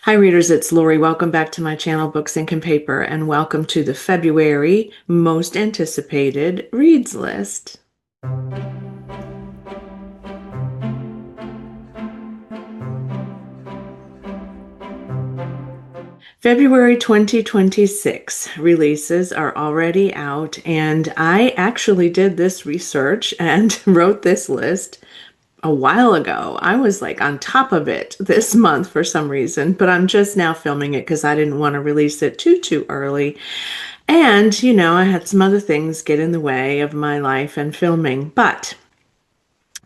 Hi readers, it's Lori. Welcome back to my channel, Books, Ink, and Paper, and welcome to the February most anticipated reads list. February 2026 releases are already out, and I actually did this research and wrote this list a while ago. I was like on top of it this month for some reason, but I'm just now filming it because I didn't want to release it too early. And, I had some other things get in the way of my life and filming, but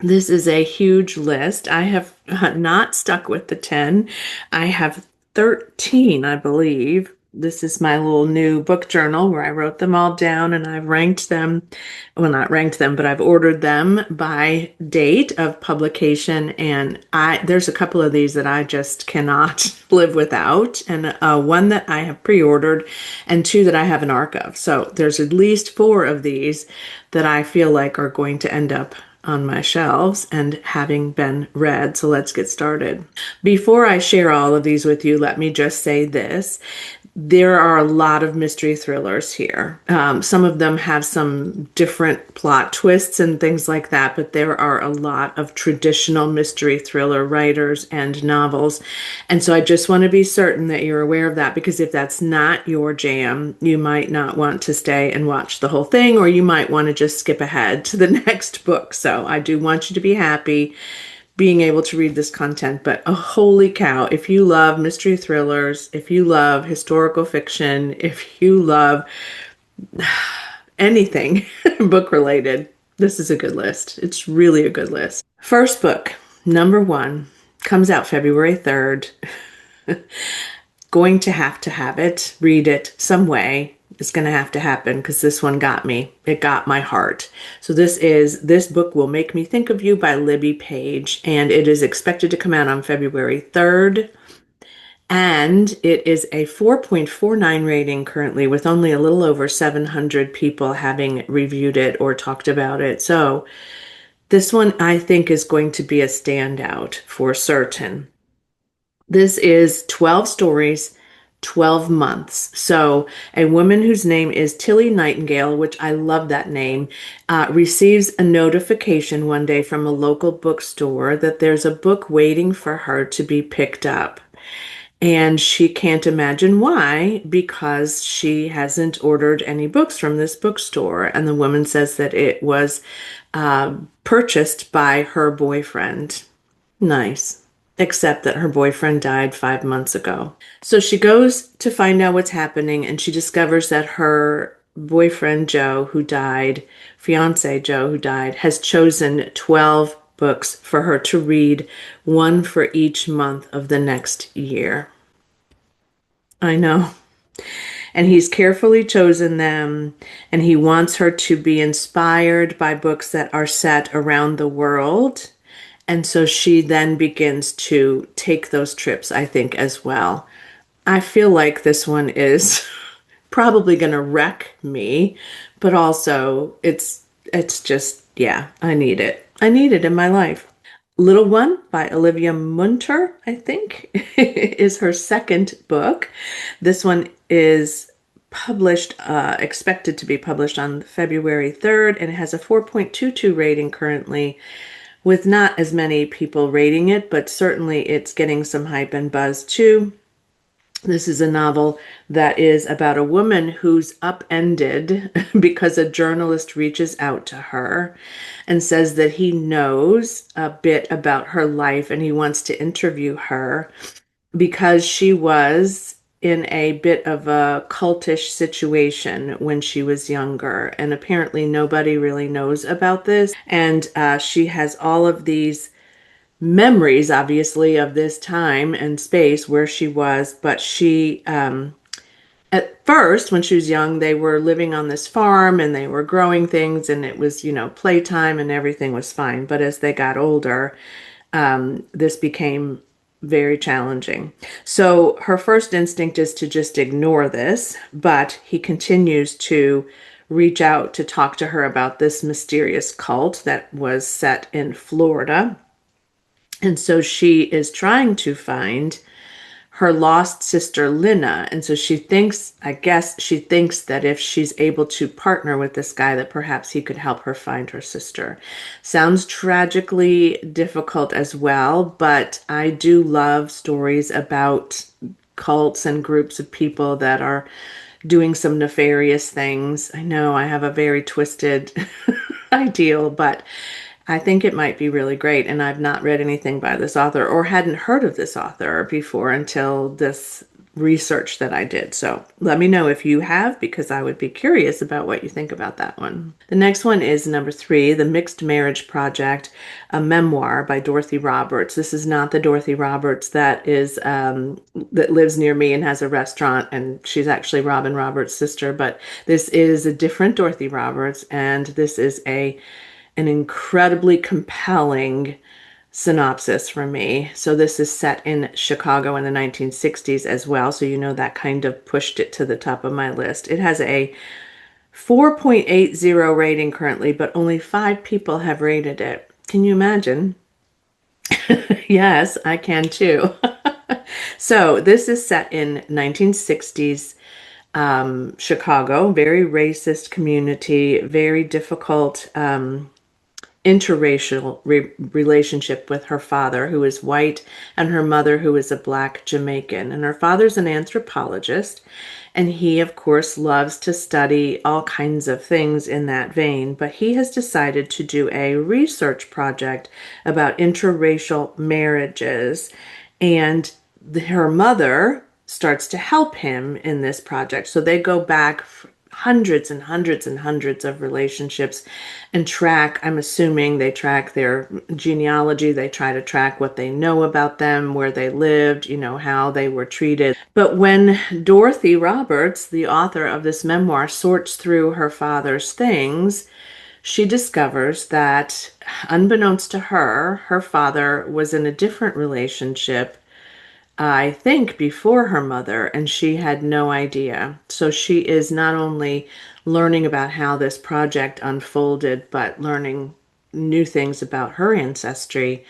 this is a huge list. I have not stuck with the 10. I have 13, I believe. This is my little new book journal where I wrote them all down and I've ranked them. Well, not ranked them, but I've ordered them by date of publication. And there's a couple of these that I just cannot live without. And one that I have pre-ordered and two that I have an ARC of. So there's at least 4 of these that I feel like are going to end up on my shelves and having been read. So let's get started. Before I share all of these with you, let me just say this. There are a lot of mystery thrillers here. Some of them have some different plot twists and things like that, but there are a lot of traditional mystery thriller writers and novels. And so I just want to be certain that you're aware of that, because if that's not your jam, you might not want to stay and watch the whole thing, or you might want to just skip ahead to the next book. So I do want you to be happy being able to read this content, but holy cow, if you love mystery thrillers, if you love historical fiction, if you love anything book related, this is a good list. It's really a good list. First book, number 1, comes out February 3rd. Going to have it, read it some way. It's going to have to happen because this one got me. It got my heart. So this book Will Make Me Think of You by Libby Page, and it is expected to come out on February 3rd. And it is a 4.49 rating currently, with only a little over 700 people having reviewed it or talked about it. So this one I think is going to be a standout for certain. This is 12 stories, 12 months. So a woman whose name is Tilly Nightingale, which I love that name, receives a notification one day from a local bookstore that there's a book waiting for her to be picked up. And she can't imagine why, because she hasn't ordered any books from this bookstore. And the woman says that it was purchased by her boyfriend. Nice. Except that her boyfriend died 5 months ago. So she goes to find out what's happening, and she discovers that her boyfriend, Joe, who died, fiance Joe, who died, has chosen 12 books for her to read, one for each month of the next year. I know. And he's carefully chosen them, and he wants her to be inspired by books that are set around the world. And so she then begins to take those trips, I think, as well. I feel like this one is probably going to wreck me, but also it's just, yeah, I need it. I need it in my life. Little One by Olivia Munter, I think, is her second book. This one is expected to be published on February 3rd, and it has a 4.22 rating currently, with not as many people rating it, but certainly it's getting some hype and buzz too. This is a novel that is about a woman who's upended because a journalist reaches out to her and says that he knows a bit about her life and he wants to interview her because she was in a bit of a cultish situation when she was younger. And apparently nobody really knows about this. And she has all of these memories, obviously, of this time and space where she was. But she, at first, when she was young, they were living on this farm and they were growing things and it was, playtime and everything was fine. But as they got older, this became very challenging. So her first instinct is to just ignore this, but he continues to reach out to talk to her about this mysterious cult that was set in Florida. And so she is trying to find her lost sister Lynna. And so she thinks, I guess she thinks that if she's able to partner with this guy, that perhaps he could help her find her sister. Sounds tragically difficult as well, but I do love stories about cults and groups of people that are doing some nefarious things. I know I have a very twisted ideal, but I think it might be really great. And I've not read anything by this author or hadn't heard of this author before until this research that I did. So let me know if you have, because I would be curious about what you think about that one. The next one is number 3, The Mixed Marriage Project, a memoir by Dorothy Roberts. This is not the Dorothy Roberts that is that lives near me and has a restaurant, and she's actually Robin Roberts' sister, but this is a different Dorothy Roberts, and this is an incredibly compelling synopsis for me. So this is set in Chicago in the 1960s as well. So you know that kind of pushed it to the top of my list. It has a 4.80 rating currently, but only 5 people have rated it. Can you imagine? Yes, I can too. So this is set in 1960s Chicago, very racist community, very difficult interracial relationship with her father, who is white, and her mother, who is a black Jamaican. And her father's an anthropologist, and he, of course, loves to study all kinds of things in that vein. But he has decided to do a research project about interracial marriages, and her mother starts to help him in this project. So they go back hundreds and hundreds and hundreds of relationships and track, I'm assuming they track their genealogy, they try to track what they know about them, where they lived, you know, how they were treated. But when Dorothy Roberts, the author of this memoir, sorts through her father's things, she discovers that, unbeknownst to her, her father was in a different relationship, I think, before her mother, and she had no idea. So she is not only learning about how this project unfolded, but learning new things about her ancestry.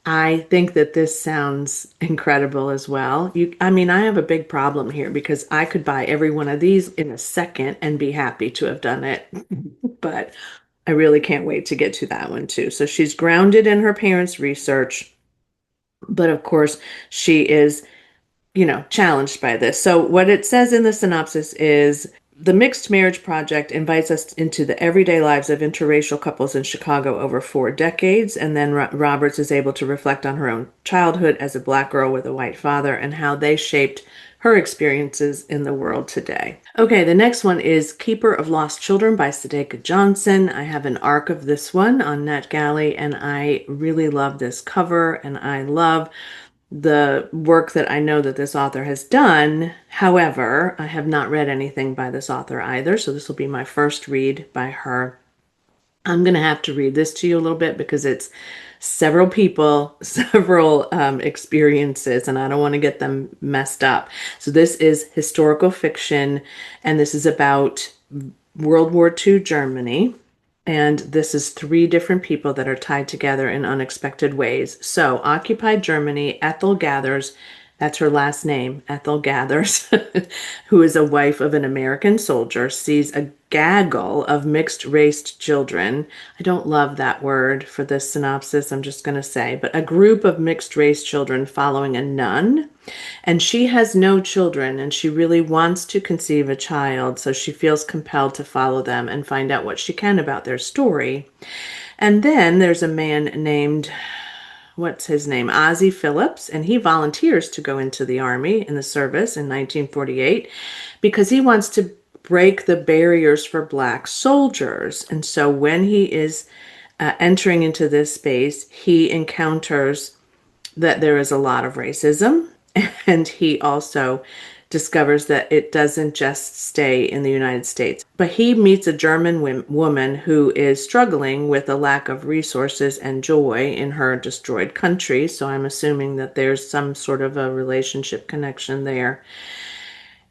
I think that this sounds incredible as well. I mean, I have a big problem here because I could buy every one of these in a second and be happy to have done it. But I really can't wait to get to that one too. So she's grounded in her parents' research, but of course, she is, you know, challenged by this. So what it says in the synopsis is, the Mixed Marriage Project invites us into the everyday lives of interracial couples in Chicago over 4 decades. And then Roberts is able to reflect on her own childhood as a black girl with a white father and how they shaped her experiences in the world today. Okay, the next one is Keeper of Lost Children by Sadeka Johnson. I have an ARC of this one on NetGalley, and I really love this cover, and I love the work that I know that this author has done. However, I have not read anything by this author either, so this will be my first read by her. I'm going to have to read this to you a little bit because it's several people, several experiences, and I don't want to get them messed up. So this is historical fiction, and this is about World War II Germany. And this is 3 different people that are tied together in unexpected ways. So, occupied Germany, Ethel Gathers, that's her last name, Ethel Gathers, who is a wife of an American soldier, sees a gaggle of mixed-raced children. I don't love that word for this synopsis, I'm just going to say, but a group of mixed-race children following a nun. And she has no children, and she really wants to conceive a child, so she feels compelled to follow them and find out what she can about their story. And then there's a man named, what's his name? Ozzie Phillips, and he volunteers to go into the army in the service in 1948 because he wants to break the barriers for black soldiers. And so when he is entering into this space, he encounters that there is a lot of racism, and he also discovers that it doesn't just stay in the United States. But he meets a German woman who is struggling with a lack of resources and joy in her destroyed country. So I'm assuming that there's some sort of a relationship connection there.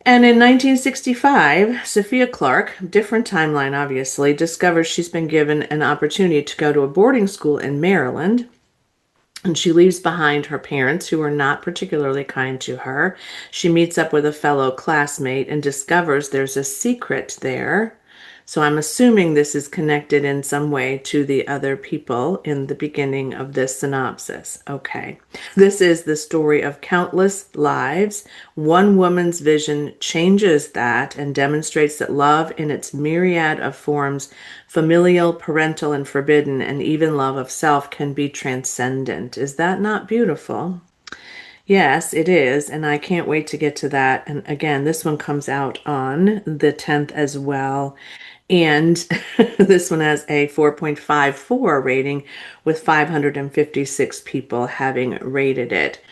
And in 1965, Sophia Clark, different timeline obviously, discovers she's been given an opportunity to go to a boarding school in Maryland. And she leaves behind her parents, who are not particularly kind to her. She meets up with a fellow classmate and discovers there's a secret there. So I'm assuming this is connected in some way to the other people in the beginning of this synopsis. Okay. This is the story of countless lives. One woman's vision changes that and demonstrates that love in its myriad of forms, familial, parental, and forbidden, and even love of self, can be transcendent. Is that not beautiful? Yes, it is, and I can't wait to get to that. And again, this one comes out on the 10th as well. And this one has a 4.54 rating with 556 people having rated it.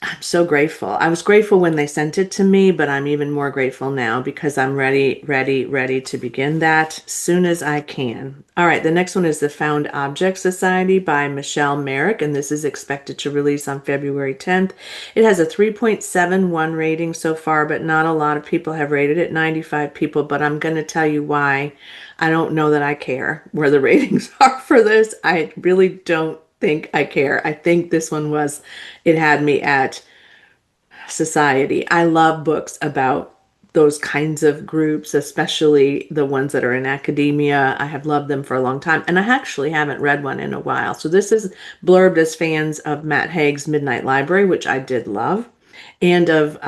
I'm so grateful. I was grateful when they sent it to me, but I'm even more grateful now because I'm ready, ready, ready to begin that soon as I can. All right, the next one is The Found Object Society by Michelle Merrick, and this is expected to release on February 10th. It has a 3.71 rating so far, but not a lot of people have rated it, 95 people, but I'm going to tell you why. I don't know that I care where the ratings are for this. I really don't think I care. I think this one was, it had me at society. I love books about those kinds of groups, especially the ones that are in academia. I have loved them for a long time, and I actually haven't read one in a while. So this is blurbed as fans of Matt Haig's Midnight Library, which I did love, and of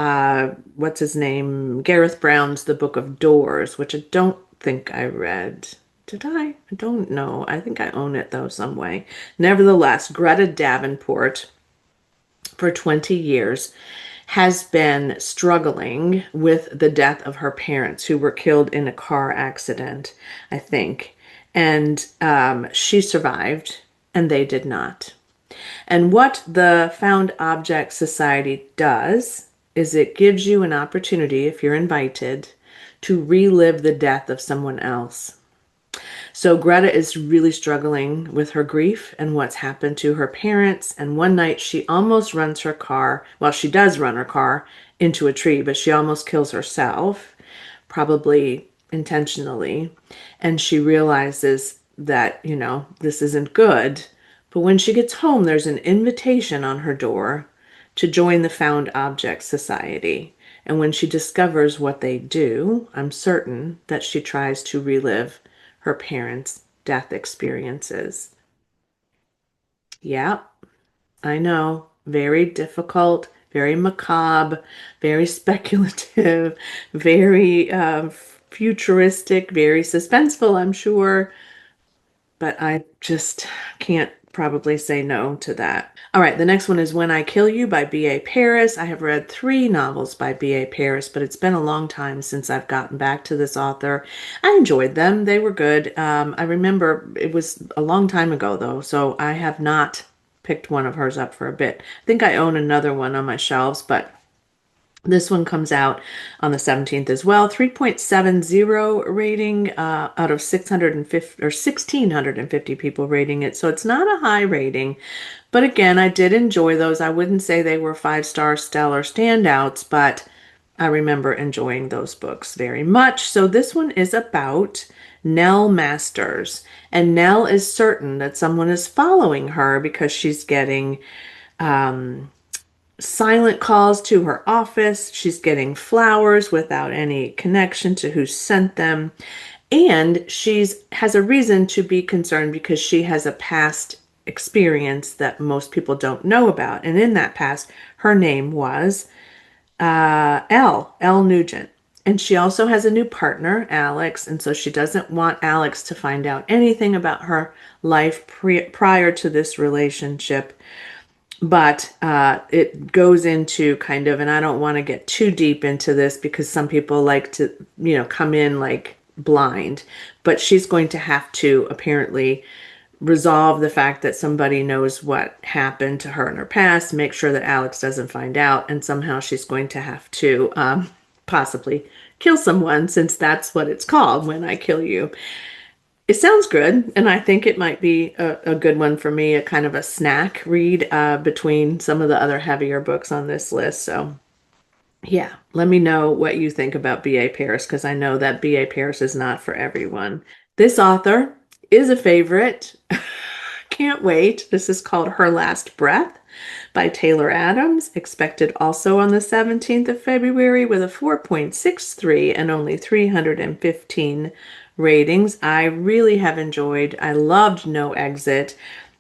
what's his name, Gareth Brown's The Book of Doors, which I don't think I read. Did I? I don't know. I think I own it though some way. Nevertheless, Greta Davenport for 20 years has been struggling with the death of her parents, who were killed in a car accident, I think. And she survived, and they did not. And what the Found Object Society does is it gives you an opportunity, if you're invited, to relive the death of someone else. So Greta is really struggling with her grief and what's happened to her parents. And one night she almost runs her car. Well, she does run her car into a tree, but she almost kills herself, probably intentionally. And she realizes that, this isn't good. But when she gets home, there's an invitation on her door to join the Found Object Society. And when she discovers what they do, I'm certain that she tries to relive her parents' death experiences. Yeah, I know. Very difficult, very macabre, very speculative, very futuristic, very suspenseful, I'm sure. But I just can't probably say no to that. All right, the next one is When I Kill You by B.A. Paris. I have read 3 novels by B.A. Paris, but it's been a long time since I've gotten back to this author. I enjoyed them. They were good. I remember it was a long time ago, though, so I have not picked one of hers up for a bit. I think I own another one on my shelves, but this one comes out on the 17th as well. 3.70 rating out of 650 or 1,650 people rating it. So it's not a high rating. But again, I did enjoy those. I wouldn't say they were 5-star stellar standouts, but I remember enjoying those books very much. So this one is about Nell Masters. And Nell is certain that someone is following her because she's getting silent calls to her office. She's getting flowers without any connection to who sent them. And she's has a reason to be concerned because she has a past experience that most people don't know about. And in that past, her name was L Nugent. And she also has a new partner, Alex. And so she doesn't want Alex to find out anything about her life prior to this relationship. But it goes into kind of, and I don't want to get too deep into this because some people like to, come in like blind. But she's going to have to apparently resolve the fact that somebody knows what happened to her in her past, make sure that Alex doesn't find out, and somehow she's going to have to possibly kill someone, since that's what it's called, When I Kill You. It sounds good, and I think it might be a good one for me, a kind of a snack read between some of the other heavier books on this list. So, yeah, let me know what you think about B.A. Paris, because I know that B.A. Paris is not for everyone. This author is a favorite. can't wait. This is called Her Last Breath by Taylor Adams, expected also on the 17th of February with a 4.63 and only 315 ratings. I really have enjoyed. I loved No Exit.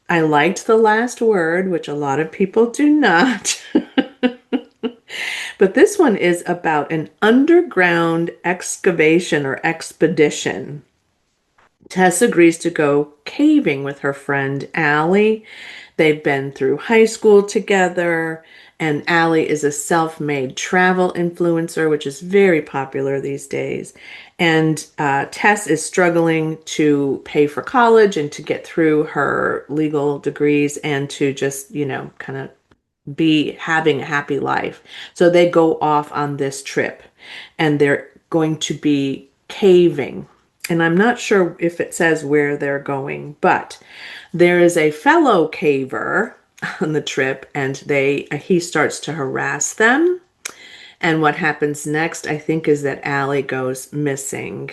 I liked The Last Word, which a lot of people do not. But this one is about an underground excavation or expedition. Tess agrees to go caving with her friend Allie. They've been through high school together, and Allie is a self-made travel influencer, which is very popular these days. And Tess is struggling to pay for college and to get through her legal degrees and to just, kind of be having a happy life. So they go off on this trip and they're going to be caving. And I'm not sure if it says where they're going, but there is a fellow caver on the trip and he starts to harass them. And what happens next, I think, is that Allie goes missing.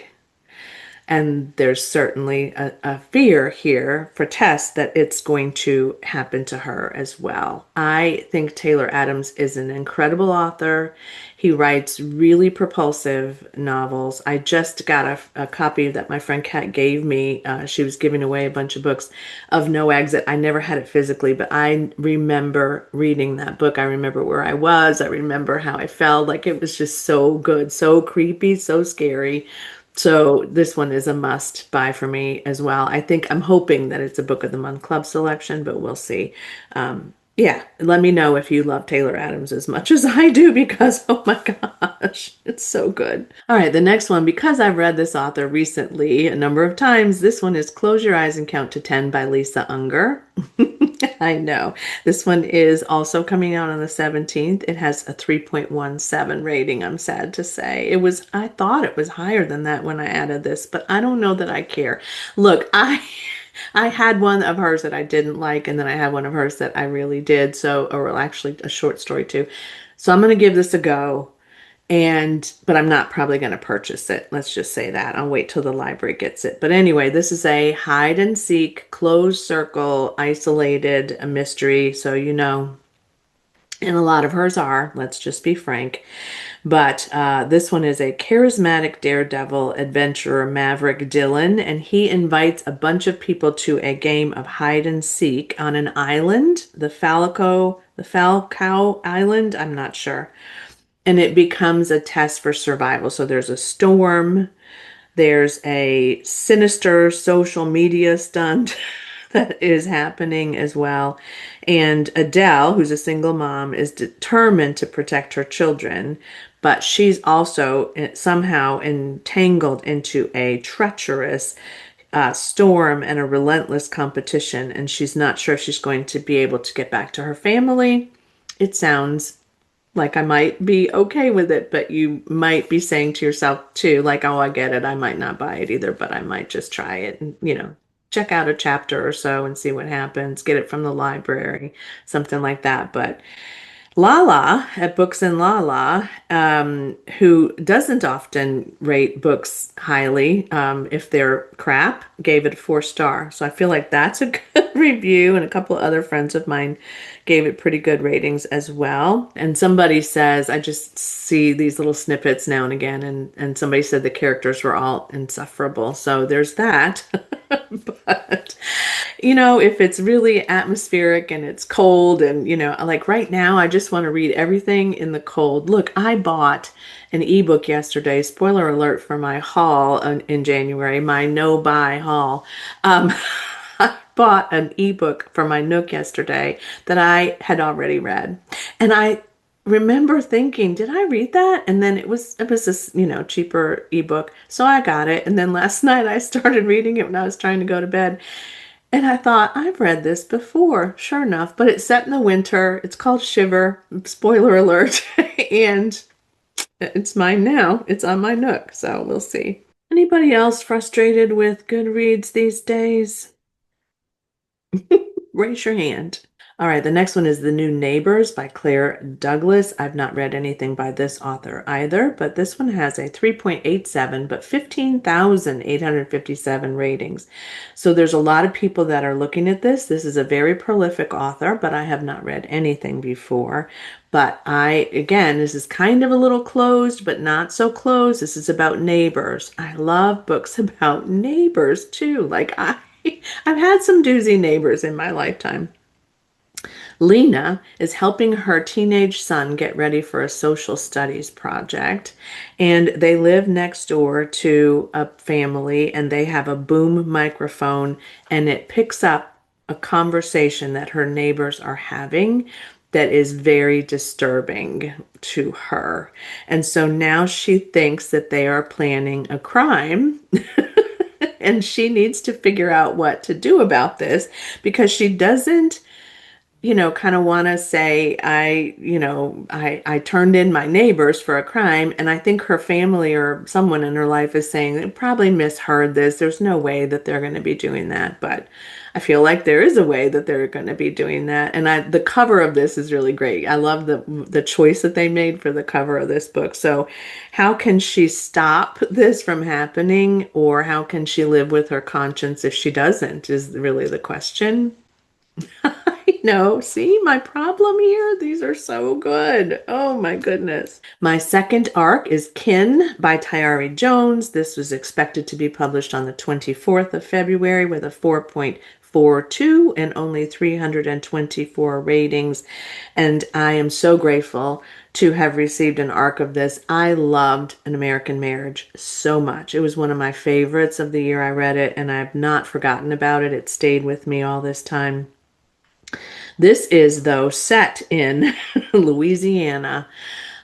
And there's certainly a fear here for Tess that it's going to happen to her as well. I think Taylor Adams is an incredible author. He writes really propulsive novels. I just got a copy that my friend Kat gave me. She was giving away a bunch of books of No Exit. I never had it physically, but I remember reading that book. I remember where I was. I remember how I felt. Like it was just so good, so creepy, so scary. So this one is a must buy for me as well. I'm hoping that it's a Book of the Month Club selection, but we'll see. Yeah, let me know if you love Taylor Adams as much as I do because, oh my gosh, it's so good. All right, the next one, because I've read this author recently a number of times, this one is Close Your Eyes and Count to 10 by Lisa Unger. I know. This one is also coming out on the 17th. It has a 3.17 rating, I'm sad to say. I thought it was higher than that when I added this, but I don't know that I care. Look, I had one of hers that I didn't like, and then I had one of hers that I really did. So, or actually a short story too. So I'm going to give this a go. But I'm not probably going to purchase it. Let's just say that. I'll wait till the library gets it. But anyway, this is a hide and seek, closed circle, isolated a mystery. So, and a lot of hers are, let's just be frank. But this one is a charismatic daredevil adventurer, Maverick Dillon, and he invites a bunch of people to a game of hide and seek on an island, the Falcao Island, I'm not sure. And it becomes a test for survival. So there's a storm, there's a sinister social media stunt that is happening as well. And Adele, who's a single mom, is determined to protect her children, but she's also somehow entangled into a treacherous storm and a relentless competition, and she's not sure if she's going to be able to get back to her family. It sounds like I might be okay with it, but you might be saying to yourself too, like, oh, I get it. I might not buy it either, but I might just try it and, check out a chapter or so and see what happens, get it from the library, something like that. But Lala at Books and Lala, who doesn't often rate books highly if they're crap, gave it a 4 star. So I feel like that's a good review. And a couple of other friends of mine gave it pretty good ratings as well. And somebody says, I just see these little snippets now and again, and somebody said the characters were all insufferable. So there's that. But if it's really atmospheric and it's cold and, like right now, I just want to read everything in the cold. Look, I bought an ebook yesterday, spoiler alert for my haul in January, my no buy haul. I bought an ebook for my Nook yesterday that I had already read. And I remember thinking, did I read that? And then it was this, cheaper ebook. So I got it. And then last night I started reading it when I was trying to go to bed. And I thought, I've read this before, sure enough, but it's set in the winter. It's called Shiver, spoiler alert, and it's mine now. It's on my Nook, so we'll see. Anybody else frustrated with Goodreads these days? Raise your hand. All right, the next one is The New Neighbors by Claire Douglas. I've not read anything by this author either, but this one has a 3.87, but 15,857 ratings. So there's a lot of people that are looking at this. This is a very prolific author, but I have not read anything before. But again, this is kind of a little closed, but not so closed. This is about neighbors. I love books about neighbors too. I've had some doozy neighbors in my lifetime. Lena is helping her teenage son get ready for a social studies project, and they live next door to a family, and they have a boom microphone, and it picks up a conversation that her neighbors are having that is very disturbing to her. And so now she thinks that they are planning a crime. And she needs to figure out what to do about this because she doesn't kind of want to say, I turned in my neighbors for a crime. And I think her family or someone in her life is saying they probably misheard this. There's no way that they're going to be doing that. But I feel like there is a way that they're going to be doing that. And the cover of this is really great. I love the choice that they made for the cover of this book. So how can she stop this from happening, or how can she live with her conscience if she doesn't, is really the question. I know. See my problem here? These are so good. Oh my goodness. My second arc is Kin by Tayari Jones. This was expected to be published on the 24th of February with a 4.42 and only 324 ratings. And I am so grateful to have received an arc of this. I loved An American Marriage so much. It was one of my favorites of the year I read it, and I've not forgotten about it. It stayed with me all this time. This is, though, set in Louisiana,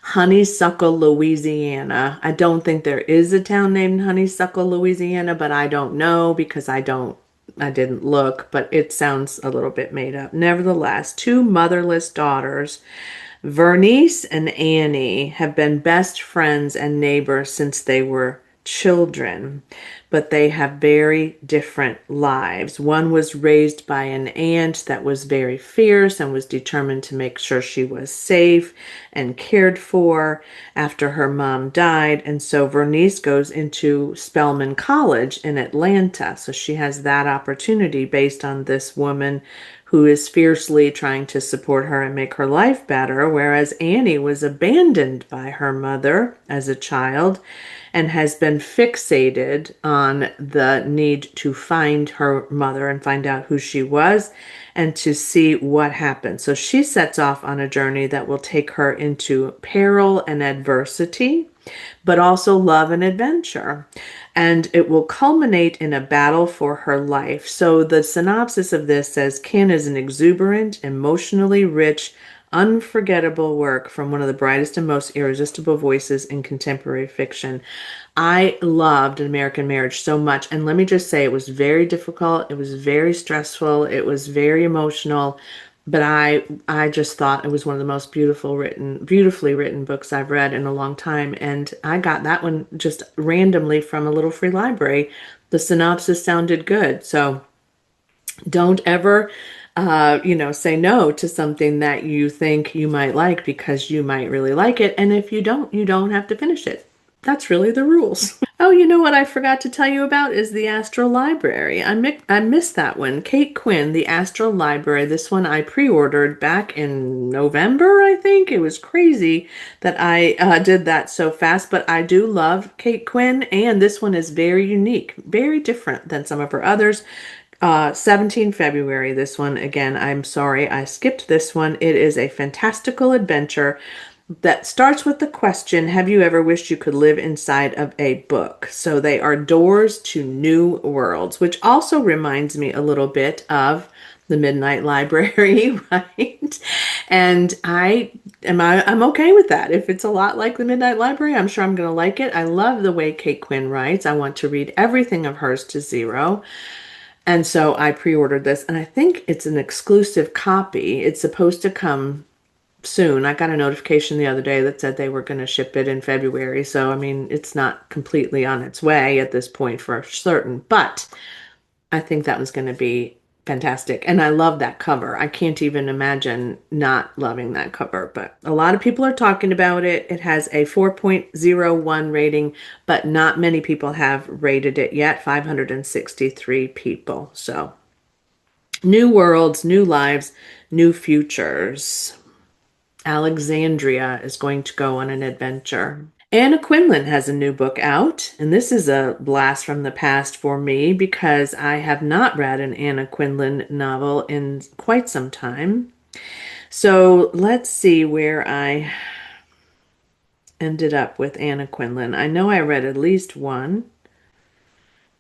Honeysuckle, Louisiana. I don't think there is a town named Honeysuckle, Louisiana, but I don't know because I didn't look, but it sounds a little bit made up. Nevertheless, two motherless daughters, Vernice and Annie, have been best friends and neighbors since they were children, but they have very different lives. One was raised by an aunt that was very fierce and was determined to make sure she was safe and cared for after her mom died. And so Vernice goes into Spelman College in Atlanta. So she has that opportunity based on this woman who is fiercely trying to support her and make her life better, whereas Annie was abandoned by her mother as a child and has been fixated on the need to find her mother and find out who she was and to see what happened. So she sets off on a journey that will take her into peril and adversity, but also love and adventure. And it will culminate in a battle for her life. So the synopsis of this says Kin is an exuberant, emotionally rich, unforgettable work from one of the brightest and most irresistible voices in contemporary fiction. I loved An American Marriage so much. And let me just say, it was very difficult. It was very stressful. It was very emotional. But I just thought it was one of the most beautifully written books I've read in a long time. And I got that one just randomly from a little free library. The synopsis sounded good. So don't ever say no to something that you think you might like because you might really like it. And if you don't have to finish it. That's really the rules. Oh, you know what I forgot to tell you about is the Astral Library. I missed that one. Kate Quinn, the Astral Library. This one I pre-ordered back in November, I think. It was crazy that I did that so fast, but I do love Kate Quinn, and this one is very unique, very different than some of her others. 17 February, this one. Again, I'm sorry I skipped this one. It is a fantastical adventure that starts with the question, have you ever wished you could live inside of a book? So they are doors to new worlds, which also reminds me a little bit of the Midnight Library, right? And I'm okay with that. If it's a lot like the Midnight Library, I'm sure I'm going to like it. I love the way Kate Quinn writes. I want to read everything of hers to zero. And so I pre-ordered this, and I think it's an exclusive copy. It's supposed to come soon. I got a notification the other day that said they were going to ship it in February. So, I mean, it's not completely on its way at this point for certain, but I think that was going to be fantastic. And I love that cover. I can't even imagine not loving that cover, but a lot of people are talking about it. It has a 4.01 rating, but not many people have rated it yet. 563 people. So, new worlds, new lives, new futures. Alexandria is going to go on an adventure. Anna Quinlan has a new book out, and this is a blast from the past for me because I have not read an Anna Quinlan novel in quite some time. So let's see where I ended up with Anna Quinlan. I know I read at least one,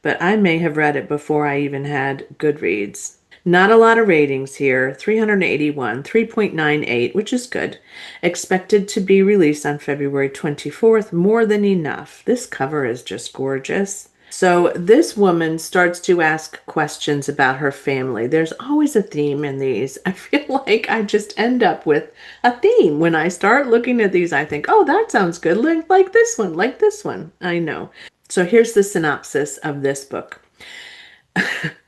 but I may have read it before I even had Goodreads. Not a lot of ratings here. 381, 3.98, which is good. Expected to be released on February 24th. More than enough. This cover is just gorgeous. So this woman starts to ask questions about her family. There's always a theme in these. I feel like I just end up with a theme. When I start looking at these, I think, oh, that sounds good. Like this one, like this one. I know. So here's the synopsis of this book.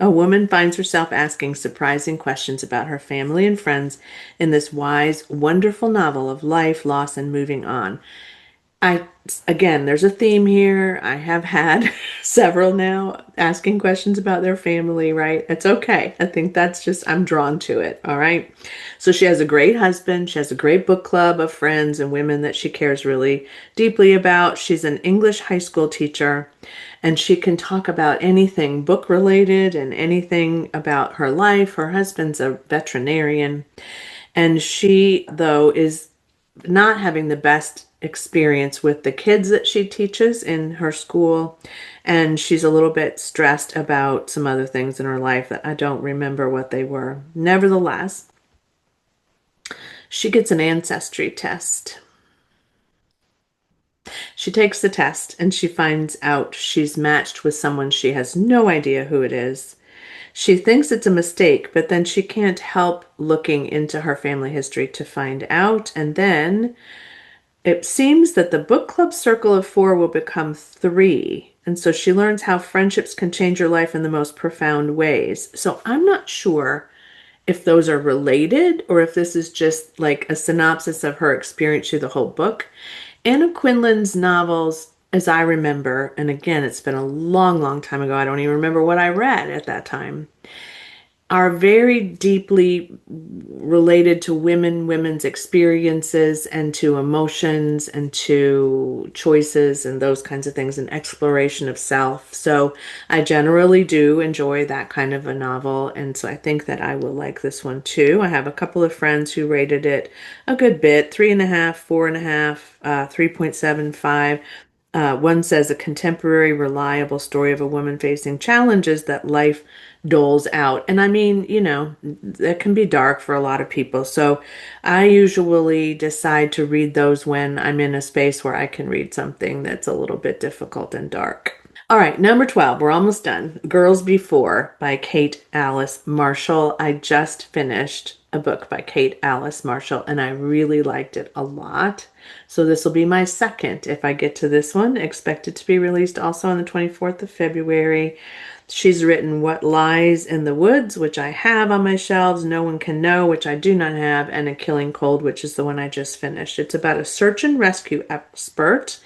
A woman finds herself asking surprising questions about her family and friends in this wise, wonderful novel of life, loss, and moving on. Again, there's a theme here. I have had several now asking questions about their family, right? It's okay. I think that's just, I'm drawn to it. All right. So she has a great husband. She has a great book club of friends and women that she cares really deeply about. She's an English high school teacher, and she can talk about anything book related and anything about her life. Her husband's a veterinarian, and she, though, is not having the best experience with the kids that she teaches in her school, and she's a little bit stressed about some other things in her life that I don't remember what they were. Nevertheless, she gets an ancestry test. She takes the test and she finds out she's matched with someone she has no idea who it is. She thinks it's a mistake, but then she can't help looking into her family history to find out. And then it seems that the book club circle of four will become three. And so she learns how friendships can change your life in the most profound ways. So I'm not sure if those are related or if this is just like a synopsis of her experience through the whole book. Anna Quinlan's novels, as I remember, and again, it's been a long, long time ago. I don't even remember what I read at that time, are very deeply related to women's experiences and to emotions and to choices and those kinds of things and exploration of self. So I generally do enjoy that kind of a novel. And so I think that I will like this one too. I have a couple of friends who rated it a good bit, 3.5, 4.5, 3.75. One says a contemporary, reliable story of a woman facing challenges that life doles out. And I mean, that can be dark for a lot of people. So I usually decide to read those when I'm in a space where I can read something that's a little bit difficult and dark. All right, number 12, we're almost done. Girls Before by Kate Alice Marshall. I just finished a book by Kate Alice Marshall, and I really liked it a lot. So this will be my second if I get to this one. Expected to be released also on the 24th of February. She's written What Lies in the Woods, which I have on my shelves, No One Can Know, which I do not have, and A Killing Cold, which is the one I just finished. It's about a search and rescue expert,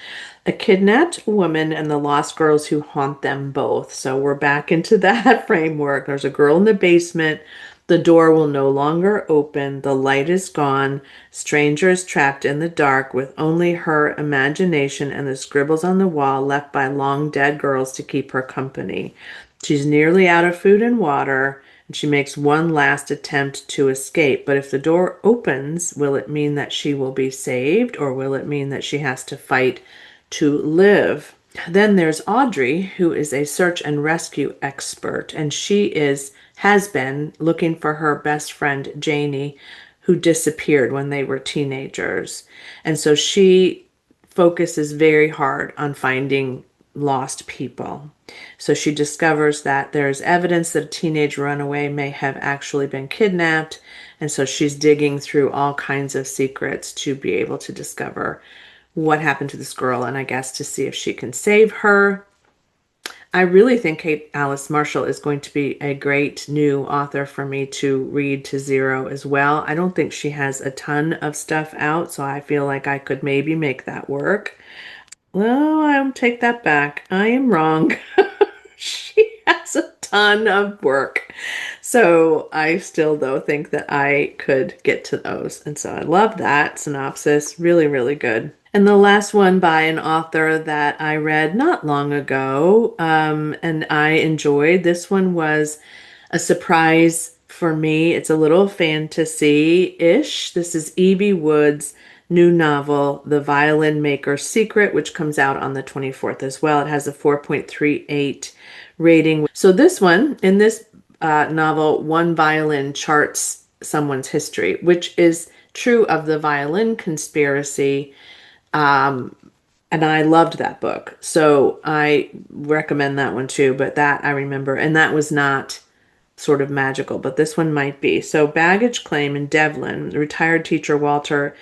a kidnapped woman, and the lost girls who haunt them both. So we're back into that framework. There's a girl in the basement. The door will no longer open. The light is gone. Stranger is trapped in the dark with only her imagination and the scribbles on the wall left by long dead girls to keep her company. She's nearly out of food and water, and she makes one last attempt to escape. But if the door opens, will it mean that she will be saved, or will it mean that she has to fight to live? Then there's Audrey, who is a search and rescue expert, and she has been looking for her best friend Janie, who disappeared when they were teenagers. And so she focuses very hard on finding lost people. So she discovers that there's evidence that a teenage runaway may have actually been kidnapped, and so she's digging through all kinds of secrets to be able to discover what happened to this girl, and I guess to see if she can save her. I really think Kate Alice Marshall is going to be a great new author for me to read to zero as well. I don't think she has a ton of stuff out, so I feel like I could maybe make that work. Well, I'll take that back. I am wrong. She has a ton of work. So I still, though, think that I could get to those. And so I love that synopsis. Really, really good. And the last one by an author that I read not long ago, and I enjoyed. This one was a surprise for me. It's a little fantasy-ish. This is E.B. Wood's new novel, The Violin Maker's Secret, which comes out on the 24th as well. It has a 4.38 rating. So this one, in this novel, one violin charts someone's history, which is true of the violin conspiracy. And I loved that book. So I recommend that one too. But that I remember, and that was not sort of magical, but this one might be. So baggage claim in Devlin, retired teacher Walter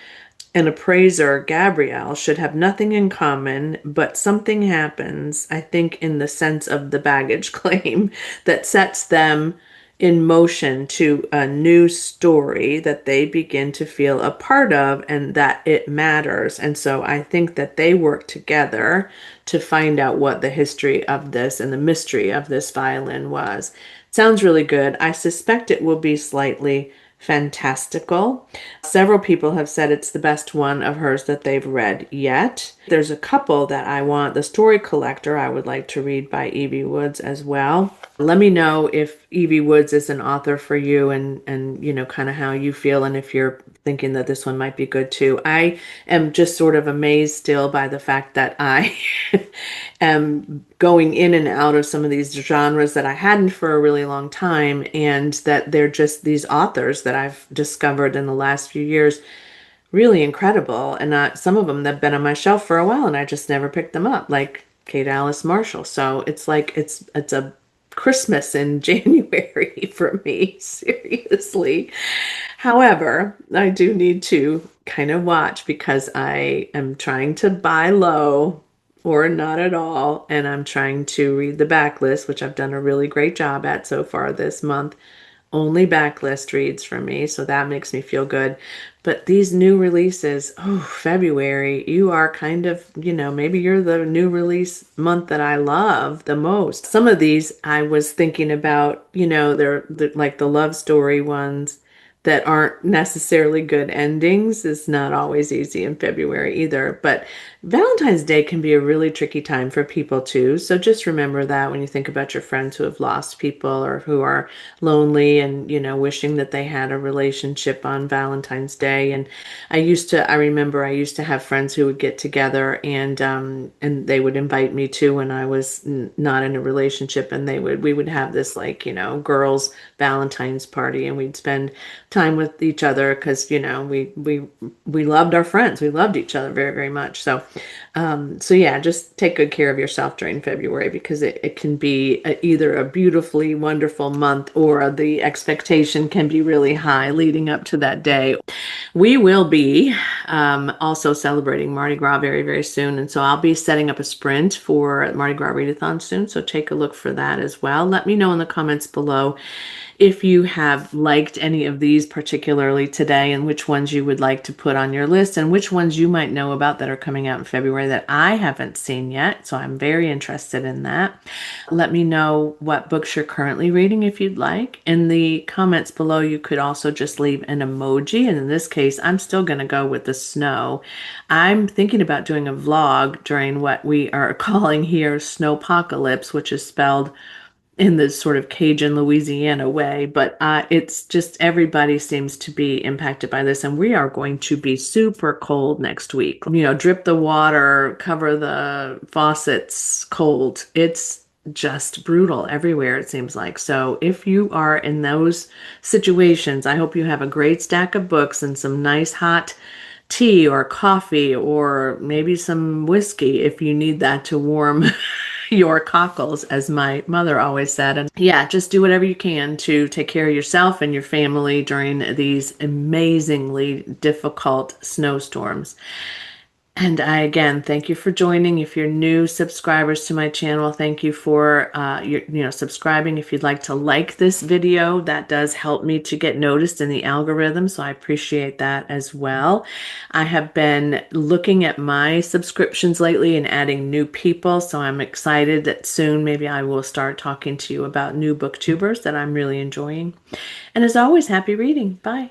and appraiser Gabrielle should have nothing in common, but something happens, I think, in the sense of the baggage claim that sets them in motion to a new story that they begin to feel a part of and that it matters. And so I think that they work together to find out what the history of this and the mystery of this violin was. Sounds really good. I suspect it will be slightly fantastical. Several people have said it's the best one of hers that they've read yet. There's a couple that I want. The Story Collector I would like to read by E.B. Woods as well. Let me know if E.B. Woods is an author for you and you know, kind of how you feel and if you're thinking that this one might be good too. I am just sort of amazed still by the fact that I am going in and out of some of these genres that I hadn't for a really long time, and that they're just these authors that I've discovered in the last few years really incredible. And some of them that have been on my shelf for a while and I just never picked them up, like Kate Alice Marshall. So it's like it's a Christmas in January for me, seriously. However, I do need to kind of watch because I am trying to buy low or not at all, and I'm trying to read the backlist, which I've done a really great job at so far this month. Only backlist reads for me, so that makes me feel good. But these new releases, oh, February, you are kind of, you know, maybe you're the new release month that I love the most. Some of these I was thinking about, you know, they're like the love story ones that aren't necessarily good endings is not always easy in February either. But Valentine's Day can be a really tricky time for people too. So just remember that when you think about your friends who have lost people or who are lonely and, you know, wishing that they had a relationship on Valentine's Day. And I remember I used to have friends who would get together and they would invite me too when I was not in a relationship, and we would have this, like, you know, girls Valentine's party, and we'd spend time with each other because, you know, we loved our friends. We loved each other very, very much. So yeah, just take good care of yourself during February because it can be either a beautifully wonderful month or the expectation can be really high leading up to that day. We will be also celebrating Mardi Gras very, very soon. And so I'll be setting up a sprint for Mardi Gras Readathon soon. So take a look for that as well. Let me know in the comments below if you have liked any of these particularly today and which ones you would like to put on your list and which ones you might know about that are coming out in February that I haven't seen yet. So I'm very interested in that. Let me know what books you're currently reading if you'd like. In the comments below, you could also just leave an emoji. And in this case, I'm still going to go with the snow. I'm thinking about doing a vlog during what we are calling here snowpocalypse, which is spelled in this sort of Cajun Louisiana way, but it's just everybody seems to be impacted by this, and we are going to be super cold next week. You know, drip the water, cover the faucets cold. It's just brutal everywhere, it seems like. So if you are in those situations, I hope you have a great stack of books and some nice hot tea or coffee or maybe some whiskey if you need that to warm your cockles, as my mother always said. And yeah, just do whatever you can to take care of yourself and your family during these amazingly difficult snowstorms. And I again thank you for joining. If you're new subscribers to my channel, thank you for subscribing. If you'd like to like this video, that does help me to get noticed in the algorithm, so I appreciate that as well. I have been looking at my subscriptions lately and adding new people, so I'm excited that soon maybe I will start talking to you about new booktubers that I'm really enjoying. And as always, happy reading. Bye.